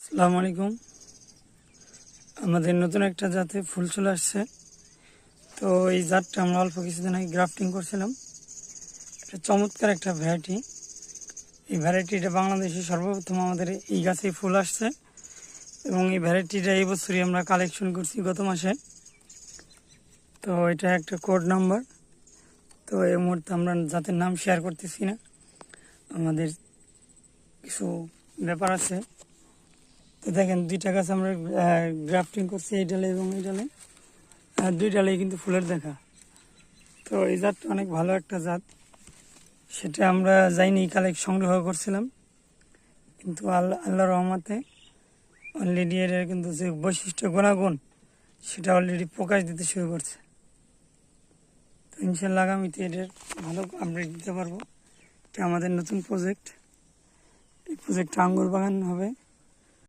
আসসালামু আলাইকুম। আমাদের নতুন একটা জাতে ফুল চলে আসছে। তো এই জাতটা আমরা অল্প কিছুদিন আগে গ্রাফটিং করছিলাম। এটা চমৎকার একটা ভ্যারাইটি। এই ভ্যারাইটিটা বাংলাদেশে সর্বপ্রথম আমাদের এই গাছেই ফুল আসছে এবং এই ভ্যারাইটিটা এই বছরই আমরা কালেকশন করছি গত মাসে। তো এটা একটা কোড নাম্বার। তো এই মুহূর্তে আমরা জাতের নাম শেয়ার করতেছি না, আমাদের কিছু ব্যাপার আছে। তো দেখেন, দুইটা গাছ আমরা গ্রাফটিং করছি, এই ডালে এবং এই ডালে, দুই ডালেই কিন্তু ফুলের দেখা। তো এই জাতটা অনেক ভালো একটা জাত, সেটা আমরা যাইনি, সংগ্রহ করছিলাম, কিন্তু আল্লাহর রহমতে অলরেডি এর কিন্তু যে বৈশিষ্ট্য গুণাগুণ সেটা অলরেডি প্রকাশ দিতে শুরু করছে। তো ইনশাল্লাহ আগামীতে এদের ভালো আপডেট দিতে পারবো। এটা আমাদের নতুন প্রজেক্ট। এই প্রজেক্টটা আঙ্গুর বাগান হবে।